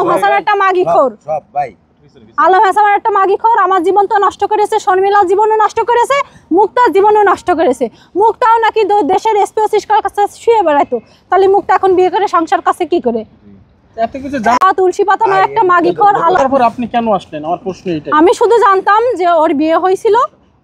আলম হাসান একটা মাগিখোর, আলম হাসান একটা মাগিখোর। আমার জীবন তো নষ্ট করেছে, শর্মিলার জীবনও নষ্ট করেছে, মুক্তার জীবনও নষ্ট করেছে। মুক্তাও নাকি দেশের এসপি অফিসার কাছে শুয়ে বেড়াইতো, তাহলে মুক্তা এখন বিয়ে করে সংসার কাছে কি করে? তুলসী পাতা নয় একটা মাগিখোর। আপনি কেন আসলেন আমার প্রশ্ন এইটাই। আমি শুধু জানতাম যে ওর বিয়ে হয়েছিল,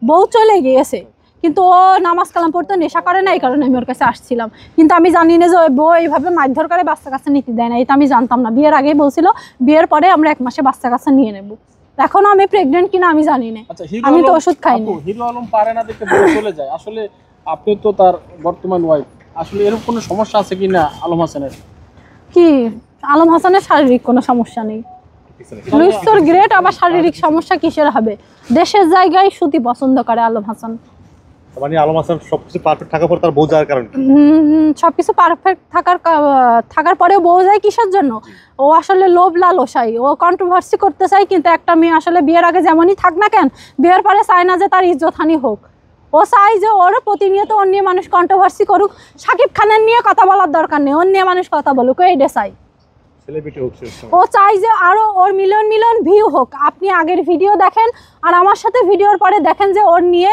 বউ চলে গিয়েছে, কিন্তু ও নামাজ কালাম পড়তে নেশা করে না, এই কারণে আমি ওর কাছে আসছিলাম। কিন্তু আমি জানি না যে ওই বউ এইভাবে মারধর করে বাচ্চা কাছে নিতে দেয় না, এটা আমি জানতাম না। বিয়ের আগেই বলছিল বিয়ের পরে আমরা 1 মাসে বাচ্চা কাছে নিয়ে নেব। এখনো আমি প্রেগনেন্ট কিনা আমি জানি না, আমি তো ওষুধ খাই না। হিরো আলম পারে না দেখে বলে চলে যায়, আসলে আপনি তো তার বর্তমান ওয়াইফ, আসলে এরকম কোনো সমস্যা আছে কিনা আলম হাসানের? কি আলম হাসানের শারীরিক কোনো সমস্যা নেই, লুইস তোর গ্রেট, আবার শারীরিক সমস্যা কিসের হবে? দেশের জায়গায় সুতি পছন্দ করে আলম হাসান। মানে আলম হাসান সবকিছু পারফেক্ট থাকার পর তার বউ যাওয়ার কারণ সবকিছু পারফেক্ট থাকার পরেও বউ যায় কিসের জন্য? ও আসলে লোভ লালসাই, ও কন্ট্রোভার্সি করতে চাই। কিন্তু একটা মেয়ে আসলে বিয়ের আগে যেমনই থাক না কেন, বিয়ের পরে চায় না যে তার ইজ্জতহানি হোক। ও চাই যে ওর প্রতিনিয়ত অন্য মানুষ কন্ট্রোভার্সি করুক, শাকিব খানের নিয়ে কথা বলার দরকার নেই, অন্য মানুষ কথা বলুক, এইটা চাই। ও চাই যে আরো ওর মিলিয়ন মিলিয়ন ভিউ হোক। আপনি আগের ভিডিও দেখেন আর আমার সাথে ভিডিওর পরে দেখেন যে ওর নিয়ে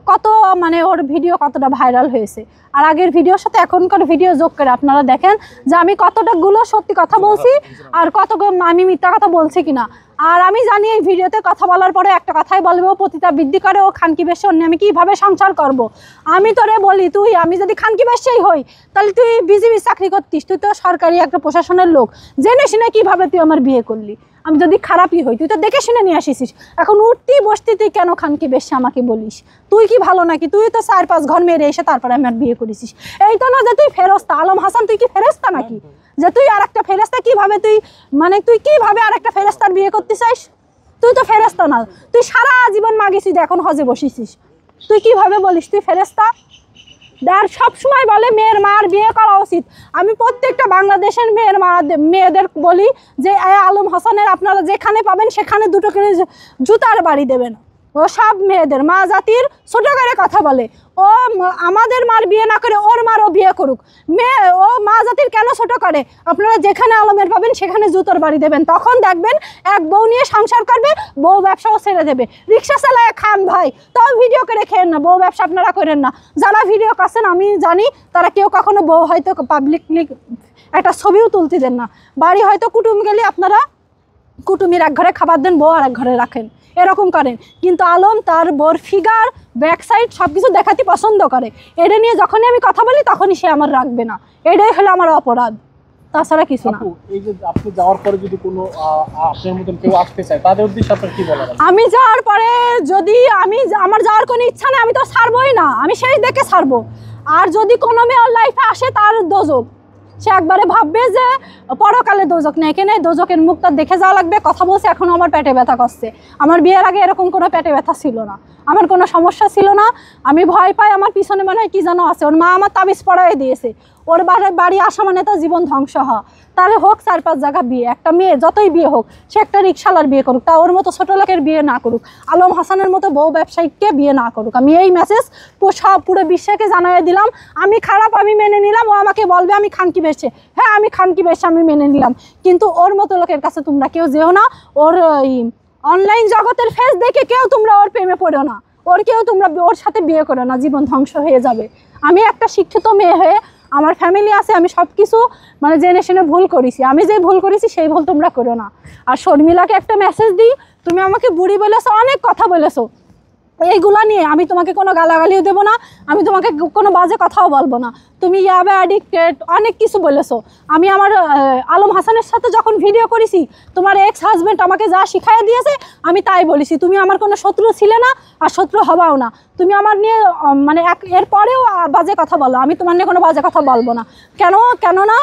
কত, মানে ওর ভিডিও কতটা ভাইরাল হয়েছে। আর আগের ভিডিওর সাথে এখনকার ভিডিও যোগ করে আপনারা দেখেন যে আমি কতটাগুলো সত্যি কথা বলছি আর কত আমি মিথ্যা কথা বলছি কিনা। আর আমি জানি এই ভিডিওতে কথা বলার পরে একটা কথাই বলবো, পতিতা বৃদ্ধি করে ও খানকি বেশি অন্য আমি কীভাবে সংসার করব। আমি তোরে বলি, তুই আমি যদি খানকি বেশিই হই তাহলে তুই বিজিবি চাকরি করতিস, তুই তো সরকারি একটা প্রশাসনের লোক, জেনে শুনে কীভাবে তুই আমার বিয়ে করলি? আমি যদি খারাপই হই তুই তো দেখে শুনে নিয়ে আসিস, এখন উঠতি বসতি তুই কেন খানকি বেশি আমাকে বলিস? তুই কি ভালো নাকি? তুই তো 4-5 ঘর মেরে এসে তারপরে আমার বিয়ে করেছিস। এই তো না যে তুই ফেরেশতা। আলম হাসান তুই কি ফেরেশতা নাকি যে তুই আর একটা ফেরেশতা কিভাবে তুই, মানে তুই কিভাবে আর একটা ফেরেশতার বিয়ে করতে চাইস? তুই তো ফেরেশতা না, তুই সারা জীবন মাগিছিস, এখন হজে বসিছিস, তুই কিভাবে বলিস তুই ফেরেশতা? আর সবসময় বলে মেয়ের মার বিয়ে করা উচিত। আমি প্রত্যেকটা বাংলাদেশের মেয়েদের বলি যে আলম হাসানের আপনারা যেখানে পাবেন সেখানে 2টো করে জুতার বাড়ি দেবেন। ও সব মেয়েদের মা জাতির ছোট করে কথা বলে, ও আমাদের মার বিয়ে না করে ওর মারও বিয়ে করুক। ও মা জাতির কেন ছোট করে? আপনারা যেখানে আলমের পাবেন সেখানে জুতোর বাড়ি দেবেন, তখন দেখবেন এক বউ নিয়ে সংসার করবে, বউ ব্যবসাও ছেড়ে দেবে। রিক্সা চালায় খান ভাই, তাও ভিডিও করে খেয়েন না, বউ ব্যবসা আপনারা করেন না। যারা ভিডিও করছেন আমি জানি তারা কেউ কখনো বউ হয়তো পাবলিকলি একটা ছবিও তুলতে দেন না। বাড়ি হয়তো কুটুম গেলে আপনারা কুটুমির এক ঘরে খাবার দেন, বউ আর এক ঘরে রাখেন, এরকম করেন। কিন্তু আলম তার বোর ফিগার ব্যাক সাইড সব কিছু দেখাতে পছন্দ করে। এটা নিয়ে যখনই আমি কথা বলি তখনই সে আমার রাখবে না, এটাই হলো আমার অপরাধ, তাছাড়া কিছু না। এই যে আপনি যাওয়ার পরে যদি কোনো আপনার মতন কেউ আসতে চায় তাদের উদ্দেশ্যে আপনার কি বলার? আমি যাওয়ার পরে যদি আমার যাওয়ার কোনো ইচ্ছা নেই, আমি তো ছাড়বই না, আমি সেই দেখে ছাড়বো। আর যদি কোনো মেয়ে ওর লাইফে আসে তার দোজক, সে একবারে ভাববে যে পরকালে দোজক নেই, এখানে দোজকের মুখ তার দেখে যাওয়া লাগবে। কথা বলছে এখনও আমার পেটে ব্যথা করছে, আমার বিয়ের আগে এরকম কোনো পেটে ব্যথা ছিল না, আমার কোনো সমস্যা ছিল না। আমি ভয় পাই আমার পিছনে মনে হয় কী যেন আছে, ওর মা আমার তাবিজ পড়াই দিয়েছে, ওর বাড়ি আসা মানে তো জীবন ধ্বংস হওয়া। তাহলে হোক 4-5 জায়গা বিয়ে, একটা মেয়ে যতই বিয়ে হোক সে একটা রিক্সাওয়ালার বিয়ে করুক, তা ওর মতো ছোটো লোকের বিয়ে না করুক, আলম হাসানের মতো বউ ব্যবসায়ীকে বিয়ে না করুক। আমি এই মেসেজ পুরো বিশ্বকে জানিয়ে দিলাম। আমি খারাপ, আমি মেনে নিলাম, ও আমাকে বলবে আমি খানকি বেশে, হ্যাঁ আমি খানকি বেশে, আমি মেনে নিলাম। কিন্তু ওর মতো লোকের কাছে তোমরা কেউ যেও না, ওর অনলাইন জগতের ফেস দেখে কেউ তোমরা ওর প্রেমে পড়ো না, তোমরা ওর সাথে বিয়ে করো না, জীবন ধ্বংস হয়ে যাবে। আমি একটা শিক্ষিত মেয়ে হয়ে, আমার ফ্যামিলি আছে, আমি সব কিছু মানে জেনে শুনে ভুল করেছি, আমি যে ভুল করেছি সেই ভুল তোমরা করো না। আর শর্মিলাকে একটা মেসেজ দিই, তুমি আমাকে বুড়ি বলেছো, অনেক কথা বলেছো, এইগুলা নিয়ে আমি তোমাকে কোনো গালাগালিও দেবো না, আমি তোমাকে কোনো বাজে কথাও বলবো না। তুমি ইয়াবে অ্যাডিক্টেড অনেক কিছু বলেছো। আমি আমার আলম হাসানের সাথে যখন ভিডিও করেছি, তোমার এক্স হাজব্যান্ড আমাকে যা শিখাই দিয়েছে আমি তাই বলেছি। তুমি আমার কোনো শত্রু ছিলে না আর শত্রু হবাও না। তুমি আমার নিয়ে মানে এরপরেও বাজে কথা বলো, আমি তোমার নিয়ে কোনো বাজে কথা বলবো না। কেন না